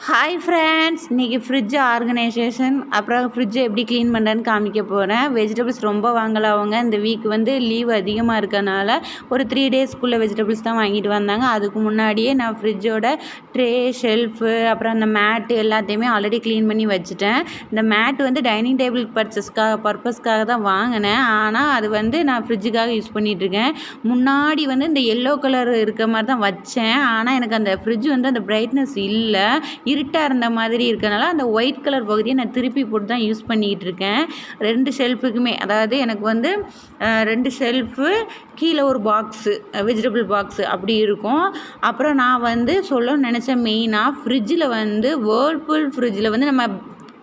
Hi friends, இன்றைக்கி fridge organisation அப்புறம் ஃப்ரிட்ஜை எப்படி க்ளீன் பண்ணுறேன்னு காமிக்க போகிறேன். வெஜிடபிள்ஸ் ரொம்ப வாங்கலாம். அவங்க இந்த வீக் லீவ் அதிகமாக இருக்கனால ஒரு 3 டேஸ்க்குள்ளே வெஜிடபிள்ஸ் தான் வாங்கிட்டு வந்தாங்க. அதுக்கு முன்னாடியே நான் ஃப்ரிட்ஜோட ட்ரே, ஷெல்ஃபு, அப்புறம் அந்த மேட்டு எல்லாத்தையுமே ஆல்ரெடி க்ளீன் பண்ணி வச்சுட்டேன். இந்த மேட்டு டைனிங் டேபிள் பர்பஸ்க்காக தான் வாங்கினேன். ஆனால் அது நான் ஃப்ரிட்ஜுக்காக யூஸ் பண்ணிகிட்ருக்கேன். முன்னாடி இந்த எல்லோ கலர் இருக்க மாதிரி தான் வச்சேன். ஆனால் எனக்கு அந்த ஃப்ரிட்ஜ் அந்த பிரைட்னஸ் இல்லை, இருட்டாக இருந்த மாதிரி இருக்கனால அந்த ஒயிட் கலர் பகுதியை நான் திருப்பி போட்டு தான் யூஸ் பண்ணிக்கிட்டு இருக்கேன். 2 ஷெல்ஃபுக்குமே, அதாவது எனக்கு 2 ஷெல்ஃபு, கீழே ஒரு பாக்ஸு, வெஜிடபிள் பாக்ஸு அப்படி இருக்கும். அப்புறம் நான் சொல்லணும்னு நினச்சேன், மெயினாக ஃப்ரிட்ஜில் வேர்ல்பூல் ஃப்ரிட்ஜில் நம்ம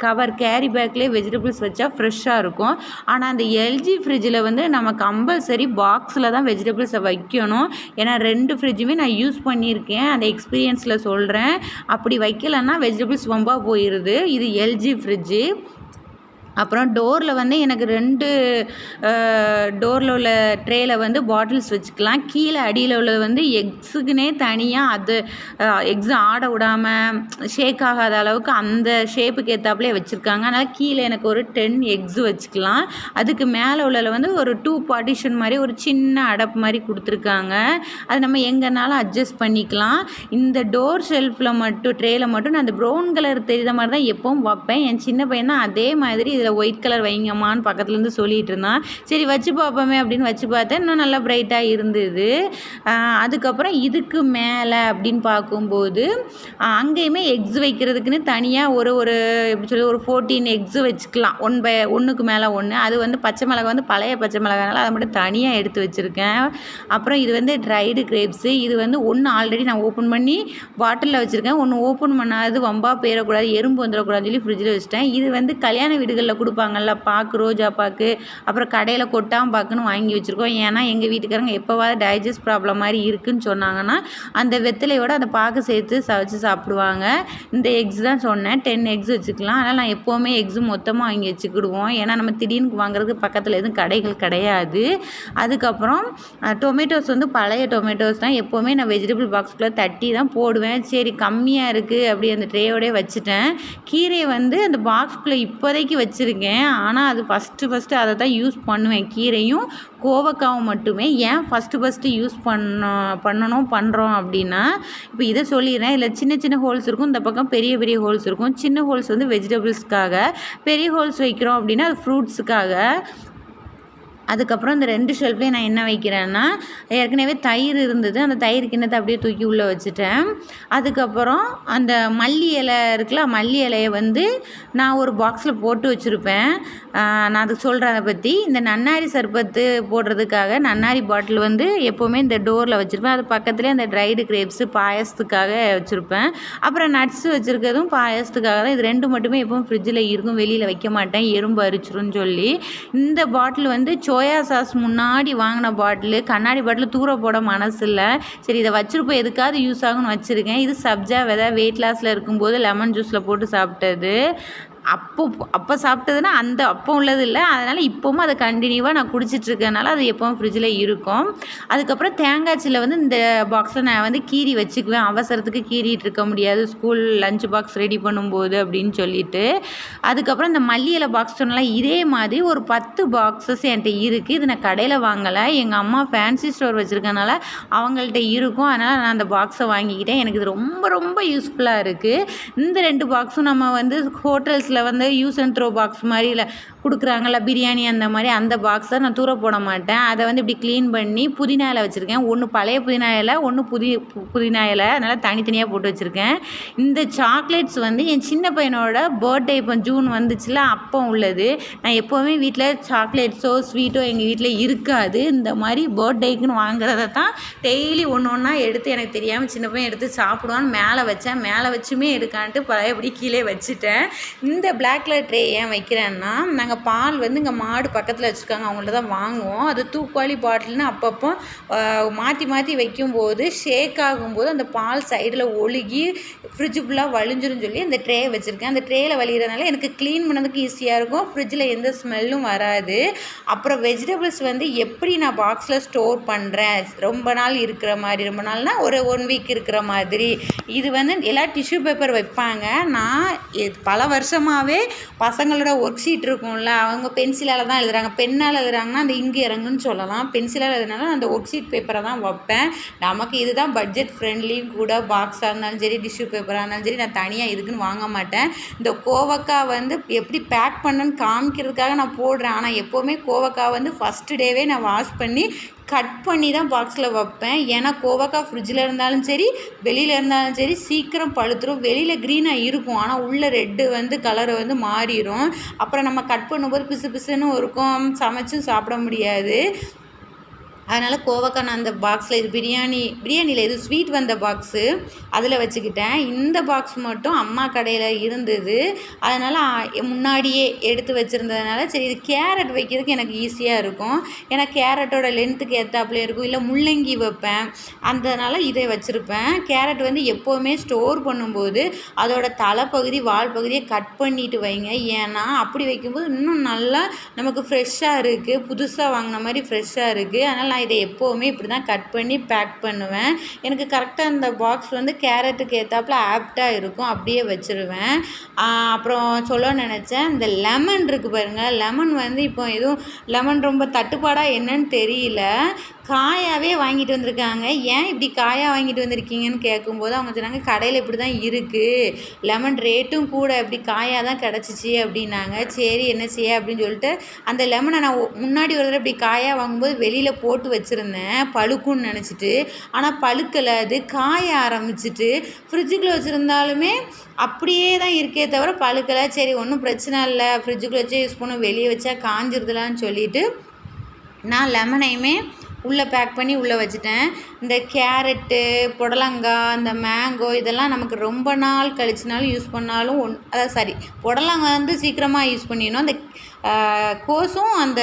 கவர் கேரி பேக்லேயே வெஜிடபிள்ஸ் வச்சா ஃப்ரெஷ்ஷாக இருக்கும். ஆனால் அந்த எல்ஜி ஃப்ரிட்ஜில் நம்ம கம்பல்சரி பாக்ஸில் தான் வெஜிடபிள்ஸை வைக்கணும். ஏன்னா 2 ஃப்ரிட்ஜுமே நான் யூஸ் பண்ணியிருக்கேன், அந்த எக்ஸ்பீரியன்ஸில் சொல்கிறேன். அப்படி வைக்கலைன்னா வெஜிடபிள்ஸ் ரொம்ப போயிடுது. இது எல்ஜி ஃப்ரிட்ஜு. அப்புறம் டோரில் எனக்கு 2 டோரில் உள்ள ட்ரேயில் பாட்டில்ஸ் வச்சுக்கலாம். கீழே அடியில் உள்ளது எக்ஸுக்குனே தனியாக, அது எக்ஸு ஆட விடாமல் ஷேக் ஆகாத அளவுக்கு அந்த ஷேப்புக்கு ஏற்றாப்புலே வச்சுருக்காங்க. அதனால் கீழே எனக்கு ஒரு 10 எக்ஸு வச்சுக்கலாம். அதுக்கு மேலே உள்ளதில் ஒரு 2 பார்ட்டிஷன் மாதிரி ஒரு சின்ன அடப்பு மாதிரி கொடுத்துருக்காங்க. அது நம்ம எங்கேனாலும் அட்ஜஸ்ட் பண்ணிக்கலாம். இந்த டோர் ஷெல்ஃபில் மட்டும், ட்ரேயில் மட்டும் நான் அந்த ப்ரௌன் கலர் தெரிகிற மாதிரி தான் எப்பவும் வைப்பேன். என் சின்ன பையன் தான் அதே மாதிரி இதில் ஒயிட் கலர் வைங்கம்மான்னு பக்கத்துலேருந்து சொல்லிகிட்டு இருந்தான். சரி வச்சு பார்ப்போமே அப்படின்னு வச்சு பார்த்தேன். இன்னும் நல்லா ப்ரைட்டாக இருந்தது. அதுக்கப்புறம் இதுக்கு மேலே அப்படின்னு பார்க்கும்போது அங்கேயுமே எக்ஸ் வைக்கிறதுக்குன்னு தனியாக ஒரு எப்படி சொல்லி ஒரு 14 எக்ஸு வச்சுக்கலாம். 1க்கு மேலே 1. அது பச்சை மிளகா பழைய பச்சை மிளகானால அதை மட்டும் தனியாக எடுத்து வச்சுருக்கேன். அப்புறம் இது ட்ரைடு கிரேப்ஸு. இது ஒன்று ஆல்ரெடி நான் ஓப்பன் பண்ணி பாட்டிலில் வச்சுருக்கேன். ஒன்று ஓப்பன் பண்ணாது வம்பா போயிடக்கூடாது, எறும்பு வந்துடக்கூடாதுன்னு சொல்லி ஃப்ரிட்ஜில் வச்சுட்டேன். இது கல்யாண வீடுகளில் கொடுப்பாங்கல்ல, பாக்கு, ரோஜா பாக்கு, அப்புறம் கடையில் கொட்டாம் பாக்குன்னு வாங்கி வச்சுருக்கோம். ஏன்னா எங்கள் வீட்டுக்காரங்க எப்போவாது டைஜஸ்ட் ப்ராப்ளம் மாதிரி இருக்குதுன்னு சொன்னாங்கன்னா அந்த வெத்தலையோட அந்த பாக்கு சேர்த்து வச்சு சாப்பிடுவாங்க. இந்த எக்ஸ் தான் சொன்னேன், 10 எக்ஸ் வச்சுக்கலாம். அதனால் நான் எப்போவுமே எக்ஸு மொத்தமாக வாங்கி வச்சுக்கிடுவோம். ஏன்னா நம்ம திடீர்னு வாங்குறதுக்கு பக்கத்தில் எதுவும் கடைகள் கிடையாது. அதுக்கப்புறம் டொமேட்டோஸ் பழைய டொமேட்டோஸ் தான் எப்போவுமே நான் வெஜிடபிள் பாக்ஸ்குள்ளே தட்டி தான் போடுவேன். சரி கம்மியாக இருக்குது அப்படி அந்த ட்ரேயோடய வச்சுட்டேன். கீரையை அந்த பாக்ஸ்குள்ளே இப்போதைக்கு வச்சுருக்கேன். ஆனால் அது ஃபஸ்ட்டு அதை தான் யூஸ் பண்ணுவேன். கீரையும் கோவக்காவும் மட்டுமே. ஏன் ஃபஸ்ட்டு யூஸ் பண்ணுறோம் அப்படின்னா, இப்போ இதை சொல்லிடுறேன். இதில் சின்ன சின்ன ஹோல்ஸ் இருக்கும், இந்த பக்கம் பெரிய பெரிய ஹோல்ஸ் இருக்கும். சின்ன ஹோல்ஸ் வெஜிடபிள்ஸ்க்காக, பெரிய ஹோல்ஸ் வைக்கிறோம் அப்படின்னா அது ஃப்ரூட்ஸுக்காக. அதுக்கப்புறம் இந்த 2 ஷெல்ஃப்லேயும் நான் என்ன வைக்கிறேன்னா, ஏற்கனவே தயிர் இருந்தது, அந்த தயிர் கிண்ணத்தை அப்படியே தூக்கி உள்ளே வச்சுட்டேன். அதுக்கப்புறம் அந்த மல்லி இலை இருக்குல்ல, மல்லி இலையை நான் ஒரு பாக்ஸில் போட்டு வச்சுருப்பேன். நான் அதுக்கு சொல்கிறேன் அதை பற்றி. இந்த நன்னாரி சர்பத்து போடுறதுக்காக நன்னாரி பாட்டில் எப்போவுமே இந்த டோரில் வச்சுருப்பேன். அது பக்கத்துலேயே அந்த ட்ரைடு கிரேப்ஸு பாயசத்துக்காக வச்சுருப்பேன். அப்புறம் நட்ஸு வச்சுருக்கிறதும் பாயசத்துக்காக தான். இது 2 மட்டுமே எப்பவும் ஃப்ரிட்ஜில் இருக்கும், வெளியில் வைக்க மாட்டேன், எறும்பு அரிச்சிரும்னு சொல்லி. இந்த பாட்டில் சோயா சாஸ் முன்னாடி வாங்கின பாட்டிலு, கண்ணாடி பாட்டில் தூர போட மனசு இல்லை. சரி இதை வச்சுருப்போம், எதுக்காவது யூஸ் ஆகும்னு வச்சுருக்கேன். இது சப்ஜா விதை, வெயிட் லாஸில் இருக்கும்போது லெமன் ஜூஸில் போட்டு சாப்பிட்டது. அப்போ சாப்பிட்டதுன்னா அப்போ உள்ளது இல்லை. அதனால் இப்போவும் அதை கண்டினியூவாக நான் குடிச்சிட்ருக்கனால அது எப்போவும் ஃப்ரிட்ஜில் இருக்கும். அதுக்கப்புறம் தேங்காய் சில்லை இந்த பாக்ஸில் நான் கீரி வச்சுக்குவேன். அவசரத்துக்கு கீறிட்டு இருக்க முடியாது, ஸ்கூல் லஞ்ச் பாக்ஸ் ரெடி பண்ணும்போது அப்படின்னு சொல்லிட்டு. அதுக்கப்புறம் இந்த மல்லி இலை பாக்ஸ் சொன்னால் இதே மாதிரி ஒரு 10 பாக்ஸஸ் என்கிட்ட இருக்குது. இது நான் கடையில் வாங்கலை, எங்கள் அம்மா ஃபேன்சி ஸ்டோர் வச்சுருக்கனால அவங்கள்ட்ட இருக்கும். அதனால் நான் அந்த பாக்ஸை வாங்கிக்கிட்டேன். எனக்கு இது ரொம்ப ரொம்ப யூஸ்ஃபுல்லாக இருக்குது. இந்த 2 பாக்ஸும் நம்ம ஹோட்டல்ஸில் யூஸ் அண்ட் த்ரோ பாக்ஸ் மாதிரி இல்லை கொடுக்குறாங்கல்ல, பிரியாணி அந்த மாதிரி, அந்த பாக்ஸை நான் தூர போட மாட்டேன். அதை இப்படி க்ளீன் பண்ணி புதினா இலை வச்சுருக்கேன். ஒன்று பழைய புதினா இலை, ஒன்று புதினா இலை, அதனால் தனித்தனியாக போட்டு வச்சுருக்கேன். இந்த சாக்லேட்ஸ் என் சின்ன பையனோட பர்த்டே இப்போ ஜூன் வந்துச்சுல, அப்போ உள்ளது. நான் எப்போவுமே வீட்டில் சாக்லேட்ஸோ ஸ்வீட்டோ எங்கள் வீட்டில் இருக்காது. இந்த மாதிரி பர்த்டேக்குன்னு வாங்குறத தான் டெய்லி ஒன்றா எடுத்து, எனக்கு தெரியாமல் சின்ன பையன் எடுத்து சாப்பிடுவான்னு மேலே வச்சேன். மேலே வச்சுமே எடுக்கான்ட்டு பழையபடி கீழே வச்சுட்டேன். இந்த இந்த பிளாக் கலர் ட்ரே ஏன் வைக்கிறேன்னா, நாங்கள் பால் வந்து இங்கே மாடு பக்கத்தில் வச்சுருக்காங்க, அவங்கள்ட்ட தான் வாங்குவோம். அது தூக்குவாளி பாட்டில்னு அப்பப்போ மாற்றி மாற்றி வைக்கும்போது ஷேக் ஆகும்போது அந்த பால் சைடில் ஒழுகி ஃப்ரிட்ஜு ஃபுல்லாக வழிஞ்சிரும் சொல்லி அந்த ட்ரே வச்சுருக்கேன். அந்த ட்ரேயில் வழிகிறதுனால எனக்கு க்ளீன் பண்ணதுக்கு ஈஸியாக இருக்கும், ஃப்ரிட்ஜில் எந்த ஸ்மெல்லும் வராது. அப்புறம் வெஜிடபிள்ஸ் வந்து எப்படி நான் பாக்ஸில் ஸ்டோர் பண்ணுறேன், ரொம்ப நாள் இருக்கிற மாதிரி, ரொம்ப நாள்னால் ஒரு 1 வீக் இருக்கிற மாதிரி. இது வந்து எல்லா டிஷ்யூ பேப்பர் வைப்பாங்க. நான் பல வருஷமாகவே பசங்களோட ஒர்க் ஷீட் இருக்கும்ல, அவங்க பென்சிலால் தான் எழுதுகிறாங்க, பெண்ணால் எழுதுறாங்கன்னா அந்த இங்கு இறங்குன்னு சொல்லலாம். பென்சிலால் எழுதுனால அந்த ஒர்க் ஷீட் பேப்பரை தான் வைப்பேன். நமக்கு இதுதான் பட்ஜெட் ஃப்ரெண்ட்லியும் கூட. பாக்ஸாக இருந்தாலும் சரி, டிஷ்யூ பேப்பராக இருந்தாலும் சரி, நான் தனியாக இதுக்குன்னு வாங்க மாட்டேன். இந்த கோவக்காய் வந்து எப்படி பேக் பண்ணணுன்னு காமிக்கிறதுக்காக நான் போடுறேன். ஆனால் எப்போவுமே கோவக்காய் வந்து ஃபஸ்ட்டு டேவே நான் வாஷ் பண்ணி கட் பண்ணி தான் பாக்ஸில் வைப்பேன். ஏன்னா கோவக்காய் ஃப்ரிட்ஜில் இருந்தாலும் சரி, வெளியில் இருந்தாலும் சரி, சீக்கிரம் பழுத்துரும். வெளியில் க்ரீனாக இருக்கும், ஆனால் உள்ள ரெட்டு வந்து கலரை வந்து மாறிடும். அப்புறம் நம்ம கட் பண்ணும்போது பிசு பிசுன்னு இருக்கும், சமைச்சும் சாப்பிட முடியாது. அதனால் கோவக்காய் நான் அந்த பாக்ஸில், இது பிரியாணியில் இது ஸ்வீட் வந்த பாக்ஸு, அதில் வச்சுக்கிட்டேன். இந்த பாக்ஸ் மட்டும் அம்மா கடையில் இருந்தது, அதனால் முன்னாடியே எடுத்து வச்சுருந்ததுனால சரி இது கேரட் வைக்கிறதுக்கு எனக்கு ஈஸியாக இருக்கும். ஏன்னா கேரட்டோட லென்த்துக்கு ஏற்றாப்புல இருக்கும். இல்லை முள்ளங்கி வைப்பேன், அதனால் இதை வச்சுருப்பேன். கேரட் வந்து எப்போவுமே ஸ்டோர் பண்ணும்போது அதோட தலைப்பகுதி வால் பகுதியை கட் பண்ணிட்டு வைங்க. ஏன்னா அப்படி வைக்கும்போது இன்னும் நல்லா நமக்கு ஃப்ரெஷ்ஷாக இருக்குது, புதுசாக வாங்கின மாதிரி ஃப்ரெஷ்ஷாக இருக்குது. அதனால் இதை எப்போவுமே இப்படி தான் கட் பண்ணி பேக் பண்ணுவேன். எனக்கு கரெக்டாக அந்த பாக்ஸ் வந்து கேரட்டுக்கு ஏற்றாப்புல ஆப்டாக இருக்கும், அப்படியே வச்சுருவேன். அப்புறம் சொல்ல நினச்சேன், இந்த லெமன் இருக்குது பாருங்கள், லெமன் வந்து இப்போ எதுவும் லெமன் ரொம்ப தட்டுப்பாடாக என்னன்னு தெரியல, காயாகவே வாங்கிட்டு வந்திருக்காங்க. ஏன் இப்படி காயாக வாங்கிட்டு வந்திருக்கீங்கன்னு கேட்கும்போது அவங்க சொன்னாங்க, கடையில் இப்படி தான் இருக்குது, லெமன் ரேட்டும் கூட, இப்படி காயாக தான் கிடச்சிச்சு அப்படின்னாங்க. சரி என்ன செய்ய அப்படின்னு சொல்லிட்டு அந்த லெமனை நான் முன்னாடி ஒரு தடவை இப்படி காயாக வாங்கும்போது வெளியில் போட்டு வச்சுருந்தேன் பழுக்குன்னு நினச்சிட்டு. ஆனால் பழுக்கலை, அது காய ஆரம்பிச்சிட்டு. ஃப்ரிட்ஜுக்குள்ளே வச்சுருந்தாலுமே அப்படியே தான் இருக்கே தவிர பழுக்கலை. சரி ஒன்றும் பிரச்சனை இல்லை, ஃப்ரிட்ஜுக்குள்ளே வச்சே யூஸ் பண்ணும், வெளியே வச்சா காஞ்சிருதுலான்னு சொல்லிவிட்டு நான் லெமனையுமே உள்ளே பேக் பண்ணி உள்ளே வச்சுட்டேன். இந்த கேரட்டு, புடலங்காய், இந்த மேங்கோ இதெல்லாம் நமக்கு ரொம்ப நாள் கழிச்சுனாலும் யூஸ் பண்ணாலும் அதாவது புடலங்காய் வந்து சீக்கிரமாக யூஸ் பண்ணிடணும். அந்த கோஸும் அந்த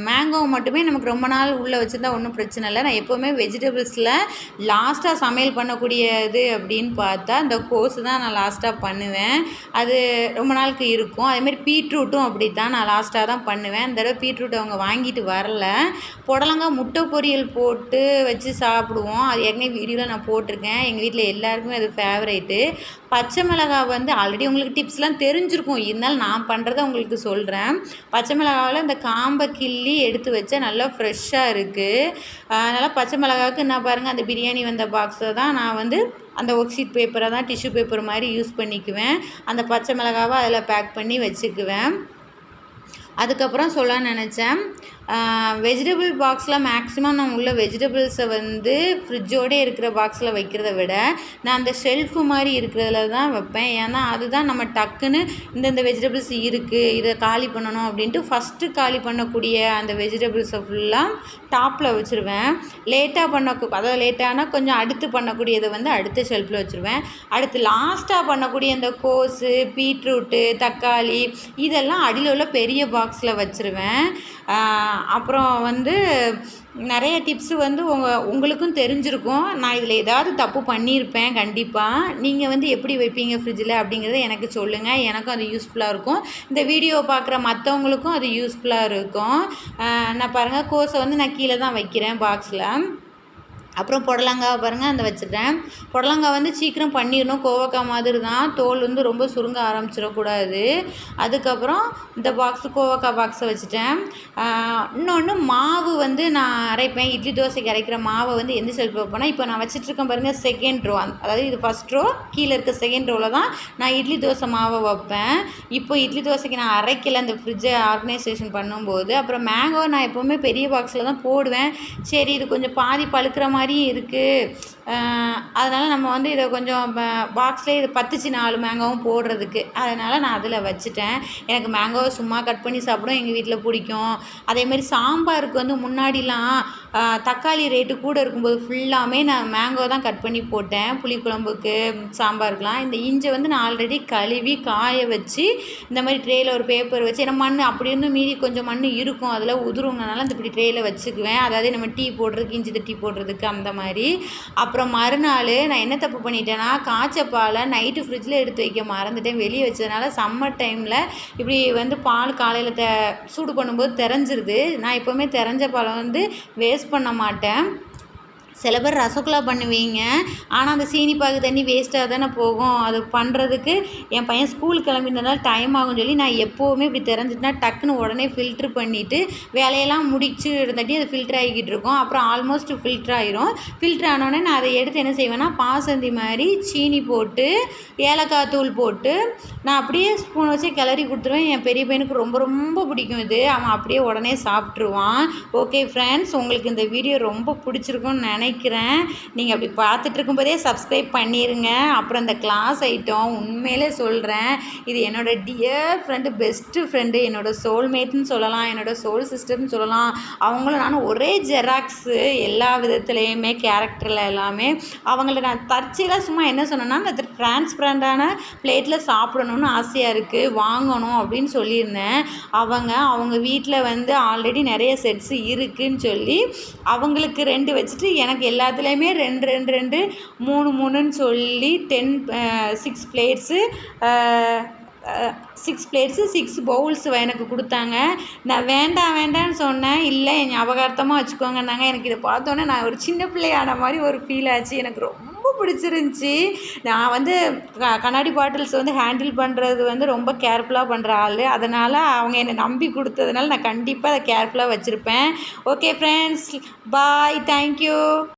மேங்கோவும் மட்டுமே நமக்கு ரொம்ப நாள் உள்ளே வச்சுருந்தா ஒன்றும் பிரச்சனை இல்லை. நான் எப்போவுமே வெஜிடபிள்ஸில் லாஸ்ட்டாக சமையல் பண்ணக்கூடிய இது அப்படின்னு பார்த்தா இந்த கோஸு தான் நான் லாஸ்ட்டாக பண்ணுவேன். அது ரொம்ப நாளுக்கு இருக்கும். அதேமாதிரி பீட்ரூட்டும் அப்படி தான் நான் லாஸ்ட்டாக தான் பண்ணுவேன். இந்த தடவை பீட்ரூட் அவங்க வாங்கிட்டு வரல. புடலங்காய் முட்டை பொரியல் போட்டு வச்சு சாப்பிடுவோம், அது ஏற்கனவே வீடியோவில் நான் போட்டிருக்கேன். எங்கள் வீட்டில் எல்லாருக்குமே அது ஃபேவரேட்டு. பச்சை மிளகாய் வந்து ஆல்ரெடி உங்களுக்கு டிப்ஸ்லாம் தெரிஞ்சிருக்கும், இருந்தாலும் நான் பண்ணுறத உங்களுக்கு சொல்கிறேன். பச்சை மிளகாவில் இந்த காம்பை கிள்ளி எடுத்து வச்சா நல்லா ஃப்ரெஷ்ஷாக இருக்குது. அதனால் பச்சை மிளகாவுக்கு நான் பாருங்கள், அந்த பிரியாணி வந்த பாக்ஸை தான் நான் வந்து அந்த ஒர்க் ஷீட் பேப்பரை தான் டிஷ்யூ பேப்பர் மாதிரி யூஸ் பண்ணிக்குவேன். அந்த பச்சை மிளகாவை அதில் பேக் பண்ணி வச்சுக்குவேன். அதுக்கப்புறம் சொல்ல நினச்சேன், வெஜிடபிள் பாக்ஸில் மேக்ஸிமம் நான் உள்ள வெஜிடபிள்ஸை வந்து ஃப்ரிட்ஜோடே இருக்கிற பாக்ஸில் வைக்கிறத விட நான் அந்த ஷெல்ஃபு மாதிரி இருக்கிறதுல தான் வைப்பேன். ஏன்னா அதுதான் நம்ம டக்குன்னு இந்தந்த வெஜிடபிள்ஸ் இருக்குது, இதை காலி பண்ணணும் அப்படின்ட்டு ஃபஸ்ட்டு காலி பண்ணக்கூடிய அந்த வெஜிடபிள்ஸை ஃபுல்லாக டாப்பில் வச்சுருவேன். அதாவது லேட்டானால் கொஞ்சம் அடுத்து பண்ணக்கூடியதை வந்து அடுத்த ஷெல்ஃபில் வச்சுருவேன். அடுத்து லாஸ்ட்டாக பண்ணக்கூடிய அந்த கோஸு, பீட்ரூட்டு, தக்காளி இதெல்லாம் அடியில் உள்ள பெரிய பாக்ஸில் வச்சுருவேன். அப்புறம் வந்து நிறைய டிப்ஸு வந்து உங்களுக்கும் தெரிஞ்சிருக்கும். நான் இதில் ஏதாவது தப்பு பண்ணியிருப்பேன் கண்டிப்பாக. நீங்கள் வந்து எப்படி வைப்பீங்க ஃப்ரிட்ஜில் அப்படிங்கிறத எனக்கு சொல்லுங்கள், எனக்கும் அது யூஸ்ஃபுல்லாக இருக்கும். இந்த வீடியோவை பார்க்குற மற்றவங்களுக்கும் அது யூஸ்ஃபுல்லாக இருக்கும். நான் பாருங்கள், கோஸை வந்து நான் கீழே தான் வைக்கிறேன் பாக்ஸில். அப்புறம் புடலங்காய் பாருங்கள், அந்த வச்சுட்டேன். புடலங்காய் வந்து சீக்கிரம் பண்ணிடணும், கோவக்காய் மாதிரி தான், தோல் வந்து ரொம்ப சுருங்க ஆரம்பிச்சிடக்கூடாது. அதுக்கப்புறம் இந்த கோவக்காய் பாக்ஸை வச்சுட்டேன். இன்னொன்று மாவு வந்து நான் அரைப்பேன், இட்லி தோசைக்கு அரைக்கிற மாவை வந்து எந்த ஷெல்ஃப் வைப்பேன்னா, இப்போ நான் வச்சுட்ருக்கேன் பாருங்கள், செகண்ட் ரோ, அதாவது இது ஃபஸ்ட் ரோ, கீழே இருக்க செகண்ட் ரோவில் தான் நான் இட்லி தோசை மாவை வைப்பேன். இப்போ இட்லி தோசைக்கு நான் அரைக்கலை, அந்த ஃப்ரிட்ஜை ஆர்கனைசேஷன் பண்ணும்போது. அப்புறம் மேங்கோ நான் எப்போவுமே பெரிய பாக்ஸில் தான் போடுவேன். சரி இது கொஞ்சம் பாதி பழுக்கிற மாதிரி மாதிரியும் இருக்குது. அதனால் நம்ம வந்து இதை கொஞ்சம் பாக்ஸ்லேயே இது பத்துச்சு 4 மேங்கோவும் போடுறதுக்கு. அதனால் நான் அதில் வச்சுட்டேன். எனக்கு மேங்கோவை சும்மா கட் பண்ணி சாப்பிட எங்கள் வீட்டில் பிடிக்கும். அதேமாதிரி சாம்பாருக்கு வந்து முன்னாடிலாம் தக்காளி ரேட்டு கூட இருக்கும்போது ஃபுல்லாமே நான் மேங்கோ தான் கட் பண்ணி போட்டேன். புளிக்குழம்புக்கு, சாம்பாருக்குலாம். இந்த இஞ்சை வந்து நான் ஆல்ரெடி கழுவி காய வச்சு இந்த மாதிரி ட்ரேயில் ஒரு பேப்பர் வச்சு, ஏன்னா மண் அப்படி இருந்தும் மீறி கொஞ்சம் மண் இருக்கும், அதில் உதிருங்கனால அந்த இப்படி ட்ரேயில் வச்சுக்குவேன். அதாவது நம்ம டீ போடுறதுக்கு, இஞ்சி தட்டி போடுறதுக்கு அந்த மாதிரி. அப்புறம் மறுநாள் நான் என்ன தப்பு பண்ணிட்டேன்னா, காய்ச்ச பாலை நைட்டு ஃப்ரிட்ஜில் எடுத்து வைக்க மறந்துட்டேன். வெளியே வச்சதுனால சம்மர் டைமில் இப்படி வந்து பால் காலையில் சூடு பண்ணும்போது திறஞ்சிருது. நான் எப்போவுமே திறஞ்ச பாலை வந்து வேஸ்ட் பண்ண மாட்டேன். சில பேர் ரசகுல்லா பண்ணுவீங்க, ஆனால் அந்த சீனி பாகு தண்ணி வேஸ்ட்டாக தானே போகும். அது பண்ணுறதுக்கு என் பையன் ஸ்கூல் கிளம்பினதுனால டைம் ஆகும்னு சொல்லி நான் எப்போவுமே இப்படி திறந்துட்டுனா டக்குன்னு உடனே ஃபில்ட்ரு பண்ணிவிட்டு வேலையெல்லாம் முடிச்சு இருந்தாட்டி அது ஃபில்ட்ரு ஆகிக்கிட்டு இருக்கும். அப்புறம் ஆல்மோஸ்ட் ஃபில்ட்ரு ஆயிரும். ஃபில்ட்ரு ஆனோடனே நான் அதை எடுத்து என்ன செய்வேன்னா, பாசந்தி மாதிரி சீனி போட்டு ஏலக்காய் தூள் போட்டு நான் அப்படியே ஸ்பூன் வச்சு கிளறி கொடுத்துருவேன். என் பெரிய பையனுக்கு ரொம்ப ரொம்ப பிடிக்கும் இது. அவன் அப்படியே உடனே சாப்பிட்ருவான். ஓகே ஃப்ரெண்ட்ஸ், உங்களுக்கு இந்த வீடியோ ரொம்ப பிடிச்சிருக்குன்னு நினைக்கிறேன். நீங்கள் அப்படி பார்த்துட்டு இருக்கும்போதே சப்ஸ்கிரைப் பண்ணிடுங்க. அப்புறம் இந்த கிளாஸ் ஐட்டம் உண்மையிலே சொல்கிறேன், இது என்னோடய டியர் ஃப்ரெண்டு, பெஸ்ட்டு ஃப்ரெண்டு, என்னோடய சோல்மேட்னு சொல்லலாம், என்னோடய சோல் சிஸ்டர்னு சொல்லலாம். அவங்களும் நானும் ஒரே ஜெராக்ஸு, எல்லா விதத்துலேயுமே, கேரக்டரில் எல்லாமே. அவங்கள நான் தற்செயலாக சும்மா என்ன சொன்னேன்னா, அந்த டிரான்ஸ்பரண்டான பிளேட்டில் சாப்பிடணுன்னு ஆசையாக இருக்குது, வாங்கணும் அப்படின்னு சொல்லியிருந்தேன். அவங்க வீட்டில் வந்து ஆல்ரெடி நிறைய செட்ஸு இருக்குதுன்னு சொல்லி அவங்களுக்கு 2 வச்சுட்டு எனக்கு எல்லாத்துலேயுமே 2 2 2 3 3ன்னு சொல்லி 6 பிளேட்ஸு 6 பிளேட்ஸு 6 பவுல்ஸ் எனக்கு கொடுத்தாங்க. நான் வேண்டான்னு சொன்னேன். இல்லை, என் ஞாபகார்த்தமாக வச்சுக்கோங்கன்னாங்க. எனக்கு இதை பார்த்தோன்னே நான் ஒரு சின்ன பிள்ளையான மாதிரி ஒரு ஃபீல் ஆச்சு. எனக்கு ரொம்ப பிடிச்சிருந்துச்சி. நான் வந்து கண்ணாடி பாட்டில்ஸ் வந்து ஹேண்டில் பண்ணுறது வந்து ரொம்ப கேர்ஃபுல்லாக பண்ணுற ஆள். அதனால் அவங்க என்னை நம்பி கொடுத்ததுனால நான் கண்டிப்பாக அதை கேர்ஃபுல்லாக வச்சுருப்பேன். ஓகே ஃப்ரெண்ட்ஸ், பாய், தேங்க்யூ.